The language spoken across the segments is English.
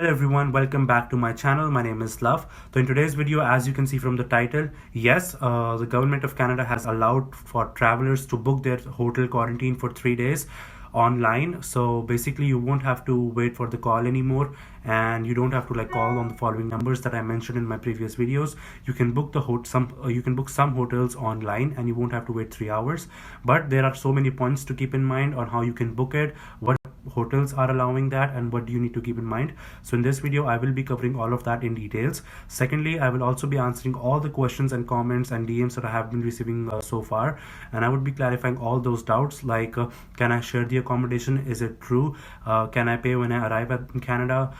Hello everyone, welcome back to my channel. My name is Love. So in today's video, as you can see from the title, yes, the government of Canada has allowed for travelers to book their hotel quarantine for 3 days online. So basically you won't have to wait for the call anymore, and you don't have to call on the following numbers that I mentioned in my previous videos. You can book you can book some hotels online and you won't have to wait 3 hours. But there are so many points to keep in mind on how you can book it, what hotels are allowing that, and what do you need to keep in mind. So in this video I will be covering all of that in details. Secondly, I will also be answering all the questions and comments and DMs that I have been receiving so far, and I would be clarifying all those doubts like can I share the accommodation, is it true, can I pay when I arrive in Canada,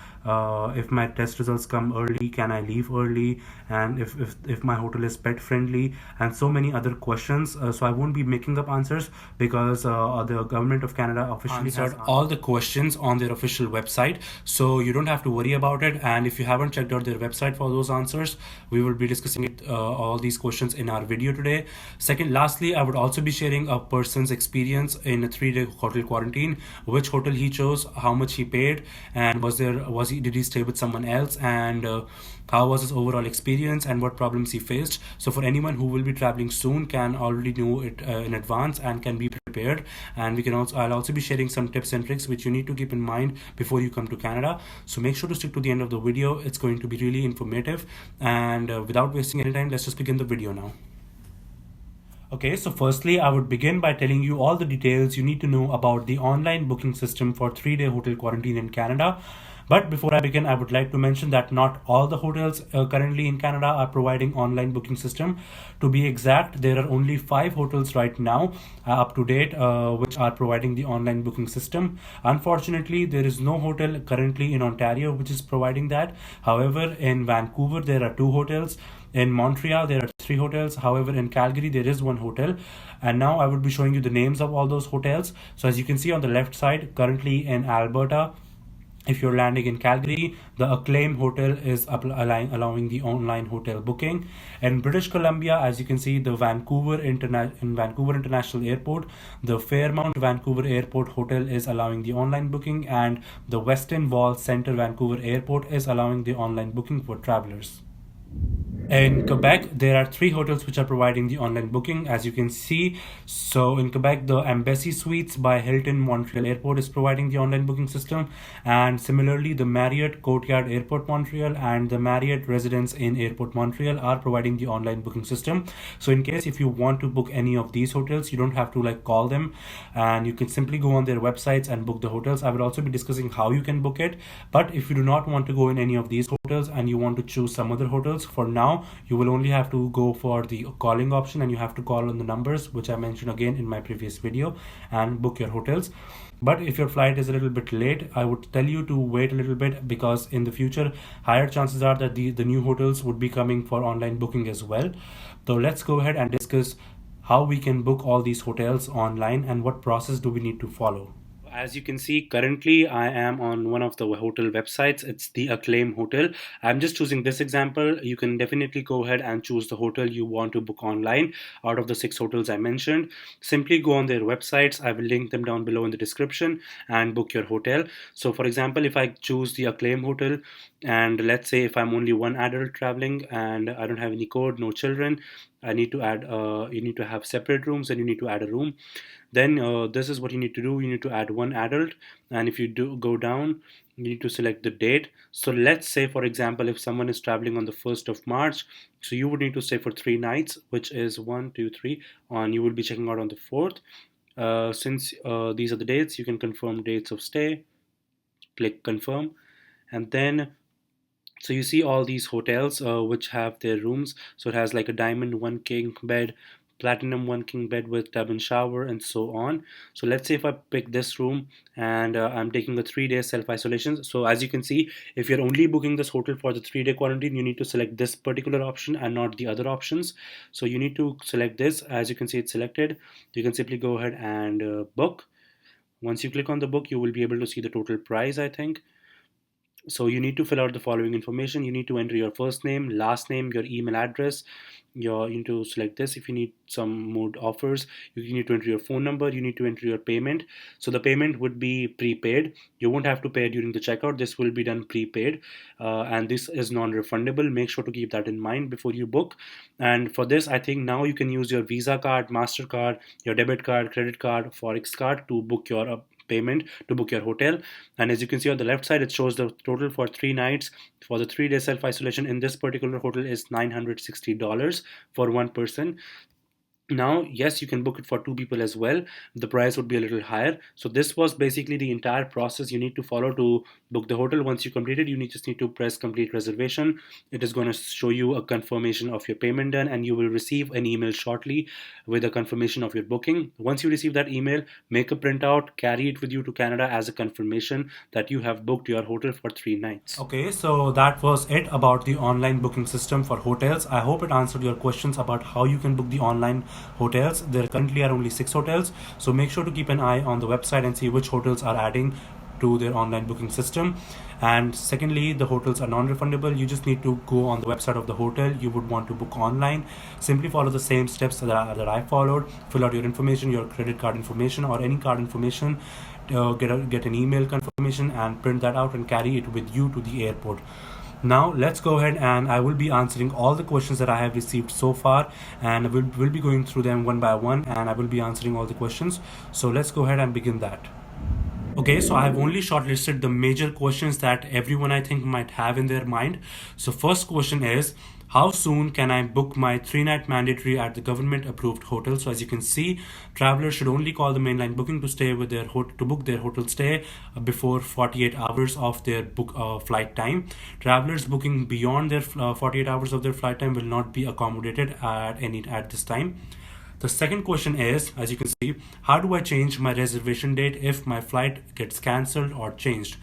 if my test results come early, can I leave early, and if my hotel is pet friendly, and so many other questions. So I won't be making up answers because the government of Canada officially answered all the questions on their official website, so you don't have to worry about it. And if you haven't checked out their website for those answers, we will be discussing it all these questions in our video today. Lastly, I would also be sharing a person's experience in a 3-day hotel quarantine, which hotel he chose, how much he paid, and did he stay with someone else, and how was his overall experience and what problems he faced. So for anyone who will be traveling soon, can already know it in advance and can be prepared. And I'll also be sharing some tips and tricks which you need to keep in mind before you come to Canada. So make sure to stick to the end of the video. It's going to be really informative, and without wasting any time, let's just begin the video now. Okay, so firstly, I would begin by telling you all the details you need to know about the online booking system for 3-day hotel quarantine in Canada. But before I begin, I would like to mention that not all the hotels currently in Canada are providing online booking system. To be exact, there are only 5 hotels right now up to date which are providing the online booking system. Unfortunately, there is no hotel currently in Ontario which is providing that. However, in Vancouver, there are 2 hotels. In Montreal, there are 3 hotels. However, in Calgary, there is 1 hotel. And now I will be showing you the names of all those hotels. So as you can see on the left side, currently in Alberta, if you're landing in Calgary, the Acclaim Hotel is allowing the online hotel booking. In British Columbia, as you can see, the Vancouver International Airport, the Fairmount Vancouver Airport Hotel is allowing the online booking, and the Westin Wall Center Vancouver Airport is allowing the online booking for travelers. In Quebec, there are 3 hotels which are providing the online booking, as you can see. So in Quebec, the Embassy Suites by Hilton Montreal Airport is providing the online booking system, and similarly, the Marriott Courtyard Airport Montreal and the Marriott Residence Inn Airport Montreal are providing the online booking system. So in case if you want to book any of these hotels, you don't have to call them, and you can simply go on their websites and book the hotels. I will also be discussing how you can book it. But if you do not want to go in any of these hotels and you want to choose some other hotels, for now you will only have to go for the calling option, and you have to call on the numbers which I mentioned again in my previous video and book your hotels. But if your flight is a little bit late, I would tell you to wait a little bit, because in the future higher chances are that the new hotels would be coming for online booking as well. So let's go ahead and discuss how we can book all these hotels online and what process do we need to follow. As you can see, currently I am on one of the hotel websites. It's the Acclaim Hotel. I'm just choosing this example. You can definitely go ahead and choose the hotel you want to book online out of the 6 hotels I mentioned. Simply go on their websites. I will link them down below in the description and book your hotel. So for example, if I choose the Acclaim Hotel, and let's say if I'm only one adult traveling and I don't have any code, no children, I need to add you need to have separate rooms and you need to add a room. Then this is what you need to do. You need to add one adult, and if you do go down, you need to select the date. So let's say, for example, if someone is traveling on the 1st of March, so you would need to stay for 3 nights, which is 1, 2, 3, on you will be checking out on the 4th. Since these are the dates, you can confirm dates of stay, click confirm, and then so you see all these hotels which have their rooms. So it has like a diamond 1 king bed, platinum 1 king bed with tub and shower, and so on. So let's say if I pick this room, and I'm taking a 3-day self-isolation. So as you can see, if you're only booking this hotel for the 3-day quarantine, you need to select this particular option and not the other options. So you need to select this. As you can see, it's selected. You can simply go ahead and book. Once you click on the book, you will be able to see the total price, I think. So you need to fill out the following information. You need to enter your first name, last name, your email address. You need to select this. If you need some more offers, you need to enter your phone number. You need to enter your payment. So the payment would be prepaid. You won't have to pay during the checkout. This will be done prepaid, and this is non-refundable. Make sure to keep that in mind before you book. And for this, I think now you can use your Visa card, Mastercard, your debit card, credit card, Forex card to book your payment, to book your hotel. And as you can see on the left side, it shows the total for 3 nights. For the 3 day self isolation in this particular hotel is $960 for one person. Now, yes, you can book it for two people as well. The price would be a little higher. So this was basically the entire process you need to follow to book the hotel. Once you complete it, just need to press complete reservation. It is going to show you a confirmation of your payment done, and you will receive an email shortly with a confirmation of your booking. Once you receive that email, make a printout, carry it with you to Canada as a confirmation that you have booked your hotel for 3 nights. Okay, so that was it about the online booking system for hotels. I hope it answered your questions about how you can book the online hotels. There currently are only 6 hotels, so make sure to keep an eye on the website and see which hotels are adding to their online booking system. And secondly, the hotels are non-refundable. You just need to go on the website of the hotel you would want to book online. Simply follow the same steps that I followed. Fill out your information, your credit card information or any card information, get an email confirmation and print that out and carry it with you to the airport. Now let's go ahead, and I will be answering all the questions that I have received so far, and we'll be going through them one by one, and I will be answering all the questions. So let's go ahead and begin that. Okay, so I have only shortlisted the major questions that everyone I think might have in their mind. So first question is, how soon can I book my 3 night mandatory at the government approved hotel? So as you can see, travelers should only call the mainline booking to stay with their to book their hotel stay before 48 hours of their flight time. Travelers booking beyond their 48 hours of their flight time will not be accommodated at this time. The second question is, as you can see, how do I change my reservation date if my flight gets cancelled or changed?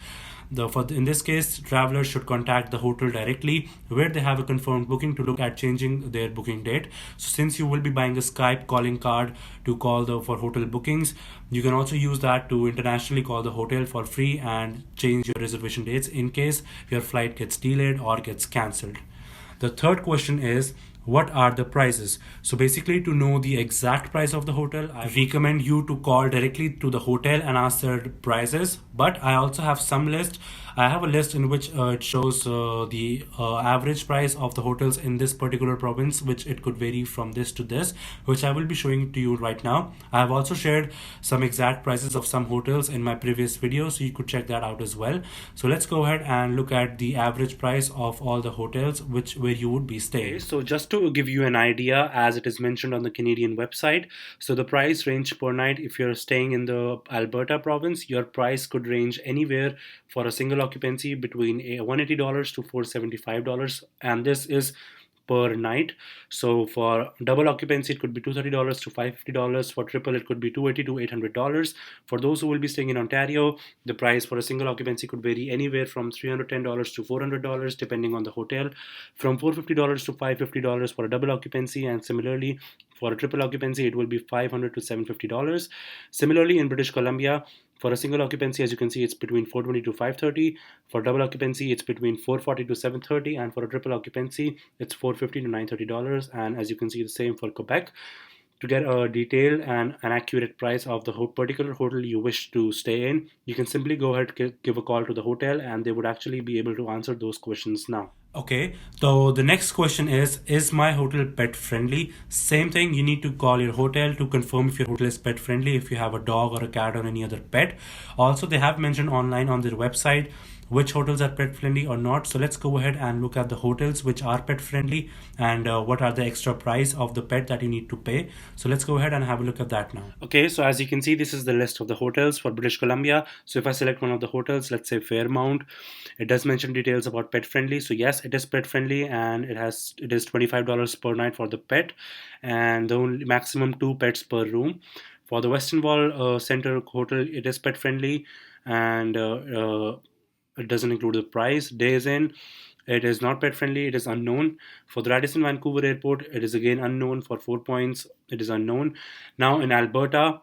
In this case, travelers should contact the hotel directly where they have a confirmed booking to look at changing their booking date. So since you will be buying a Skype calling card to call for hotel bookings, you can also use that to internationally call the hotel for free and change your reservation dates in case your flight gets delayed or gets cancelled. The third question is, what are the prices? So basically, to know the exact price of the hotel, I recommend you to call directly to the hotel and ask their prices. But I also have some list. I have a list in which it shows the average price of the hotels in this particular province, which it could vary from this to this, which I will be showing to you right now. I have also shared some exact prices of some hotels in my previous video, so you could check that out as well. So let's go ahead and look at the average price of all the hotels where you would be staying. Okay, so just to give you an idea, as it is mentioned on the Canadian website, so the price range per night, if you're staying in the Alberta province, your price could range anywhere for a single occupancy between $180 to $475, and this is per night. So for double occupancy, it could be $230 to $550. For triple, it could be $280 to $800. For those who will be staying in Ontario, the price for a single occupancy could vary anywhere from $310 to $400 depending on the hotel. From $450 to $550 for a double occupancy, and similarly for a triple occupancy, it will be $500 to $750. Similarly, in British Columbia, for a single occupancy, as you can see, it's between 420 to 530. For double occupancy, it's between 440 to 730, and for a triple occupancy, it's 450 to $930. And as you can see, the same for Quebec. To get a detailed and an accurate price of the particular hotel you wish to stay in, you can simply go ahead give a call to the hotel, and they would actually be able to answer those questions now. Okay, so the next question is my hotel pet friendly? Same thing, you need to call your hotel to confirm if your hotel is pet friendly, if you have a dog or a cat or any other pet. Also, they have mentioned online on their website which hotels are pet friendly or not. So let's go ahead and look at the hotels which are pet friendly, and what are the extra price of the pet that you need to pay. So let's go ahead and have a look at that now. Okay, so as you can see, this is the list of the hotels for British Columbia. So if I select one of the hotels, let's say Fairmount, it does mention details about pet friendly. So yes, it is pet friendly, and it is $25 per night for the pet, and the only maximum 2 pets per room. For the Western Wall Center Hotel, it is pet friendly, and it doesn't include the price. Days in, it is not pet friendly, it is unknown. For the Radisson Vancouver Airport, it is again unknown. For 4 points, it is unknown. Now in Alberta,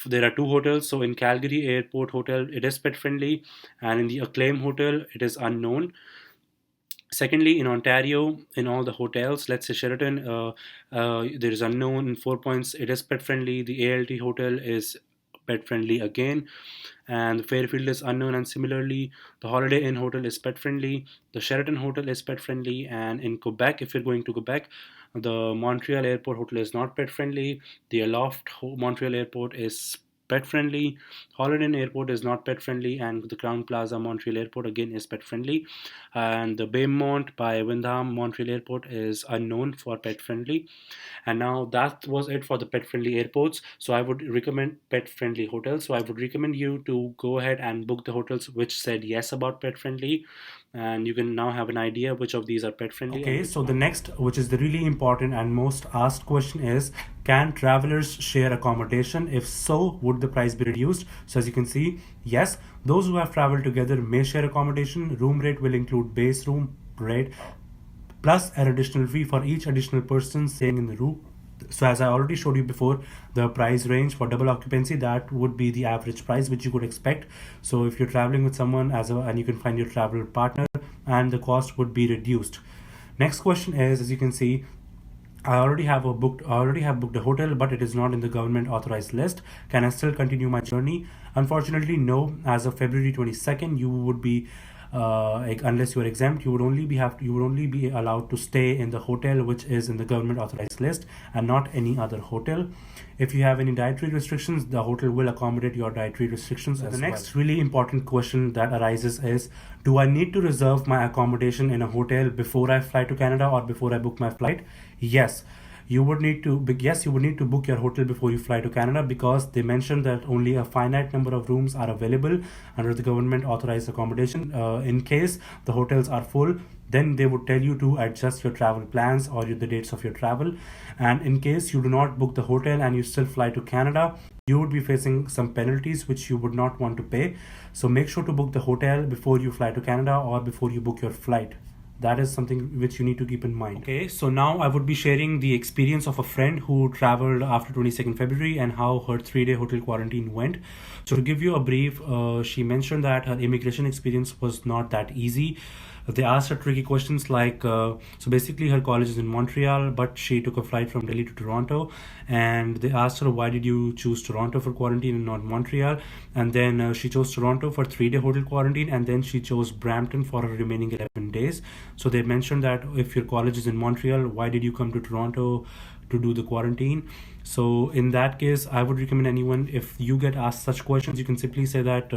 There are two hotels. So in Calgary Airport Hotel, it is pet friendly, and in the Acclaim Hotel, it is unknown. Secondly, in Ontario, in all the hotels, let's say Sheraton, there is unknown in 4 Points. It is pet friendly. The ALT Hotel is pet friendly again, and the Fairfield is unknown. And similarly, the Holiday Inn Hotel is pet friendly. The Sheraton Hotel is pet friendly. And in Quebec, if you're going to Quebec, the Montreal Airport Hotel is not pet friendly. The Aloft Montreal Airport is pet friendly. Holiday Inn Airport is not pet friendly, and the Crown Plaza Montreal Airport again is pet friendly. And the Baymont by Windham Montreal Airport is unknown for pet friendly. And now that was it for the pet friendly airports. So I would recommend pet friendly hotels. So I would recommend you to go ahead and book the hotels which said yes about pet friendly, and you can now have an idea which of these are pet friendly. Okay, so the next, which is the really important and most asked question, is can travelers share accommodation? If so, would the price be reduced? So as you can see, yes, those who have traveled together may share accommodation. Room rate will include base room rate plus an additional fee for each additional person staying in the room. So as I already showed you before, the price range for double occupancy, that would be the average price which you could expect. So if you're traveling with someone and you can find your travel partner, and the cost would be reduced. Next question is, as you can see, I already have booked a hotel, but it is not in the government authorized list. Can I still continue my journey? Unfortunately, no. As of February 22nd, you would be unless you are exempt, you would only be allowed to stay in the hotel which is in the government authorized list and not any other hotel. If you have any dietary restrictions, the hotel will accommodate your dietary restrictions. The next really important question that arises is, do I need to reserve my accommodation in a hotel before I fly to Canada or before I book my flight? Yes. You would need to book your hotel before you fly to Canada, because they mentioned that only a finite number of rooms are available under the government authorized accommodation. In case the hotels are full, then they would tell you to adjust your travel plans or the dates of your travel. And in case you do not book the hotel and you still fly to Canada, you would be facing some penalties which you would not want to pay. So make sure to book the hotel before you fly to Canada or before you book your flight. That is something which you need to keep in mind. Okay, so now I would be sharing the experience of a friend who traveled after 22nd February and how her 3-day hotel quarantine went. So to give you a brief, she mentioned that her immigration experience was not that easy. They asked her tricky questions like, so basically her college is in Montreal, but she took a flight from Delhi to Toronto, and they asked her, why did you choose Toronto for quarantine and not Montreal? And then she chose Toronto for 3-day hotel quarantine, and then she chose Brampton for her remaining 11 days. So they mentioned that if your college is in Montreal, why did you come to Toronto to do the quarantine? So in that case, I would recommend anyone, if you get asked such questions, you can simply say that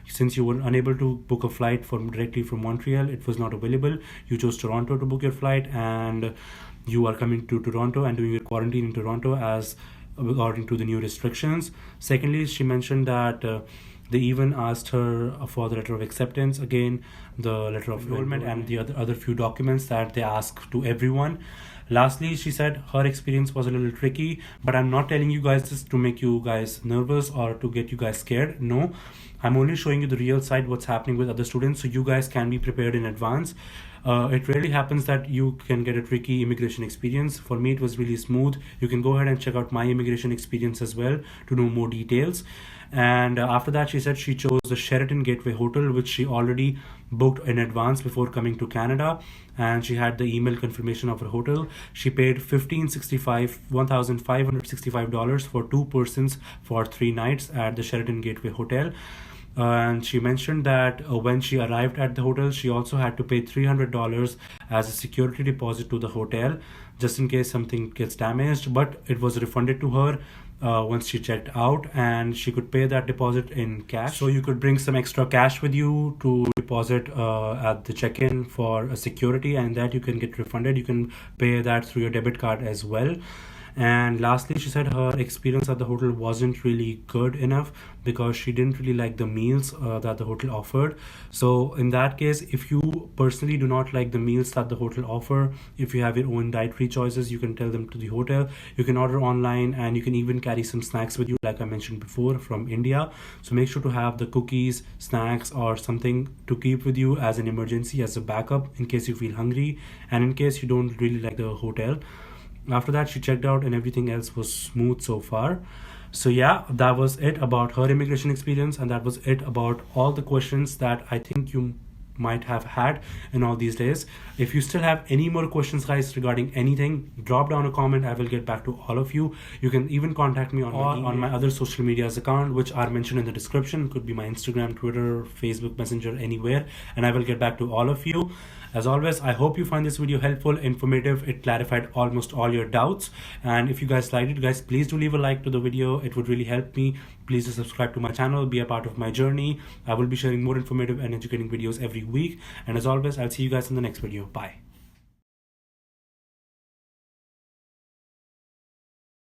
since you were unable to book a flight directly from Montreal, it was not available, you chose Toronto to book your flight, and you are coming to Toronto and doing your quarantine in Toronto as according to the new restrictions. Secondly, she mentioned that they even asked her for the letter of acceptance, again the letter of enrollment, and the other few documents that they ask to everyone. Lastly, she said her experience was a little tricky, but I'm not telling you guys this to make you guys nervous or to get you guys scared. No, I'm only showing you the real side, what's happening with other students, so you guys can be prepared in advance. It rarely happens that you can get a tricky immigration experience. For me, it was really smooth. You can go ahead and check out my immigration experience as well to know more details. And after that, she said she chose the Sheraton Gateway Hotel, which she already booked in advance before coming to Canada, and she had the email confirmation of her hotel. She paid $1,565 for 2 persons for 3 nights at the Sheraton Gateway Hotel. And she mentioned that when she arrived at the hotel, she also had to pay $300 as a security deposit to the hotel, just in case something gets damaged, but it was refunded to her once she checked out, and she could pay that deposit in cash. So you could bring some extra cash with you to deposit at the check-in for a security, and that you can get refunded. You can pay that through your debit card as well. And lastly, she said her experience at the hotel wasn't really good enough because she didn't really like the meals that the hotel offered. So in that case, if you personally do not like the meals that the hotel offer, if you have your own dietary choices, you can tell them to the hotel. You can order online, and you can even carry some snacks with you, like I mentioned before, from India. So make sure to have the cookies, snacks, or something to keep with you as an emergency, as a backup in case you feel hungry and in case you don't really like the hotel. After that, she checked out and everything else was smooth so far. So yeah, that was it about her immigration experience, and that was it about all the questions that I think you might have had in all these days. If you still have any more questions, guys, regarding anything, drop down a comment. I will get back to all of you. You can even contact me on my other social medias account, which are mentioned in the description. Could be my Instagram, Twitter, Facebook Messenger, anywhere, and I will get back to all of you. As always, I hope you find this video helpful, informative. It clarified almost all your doubts. And if you guys liked it, guys, please do leave a like to the video. It would really help me. Please do subscribe to my channel, be a part of my journey. I will be sharing more informative and educating videos every week. And as always, I'll see you guys in the next video. Bye.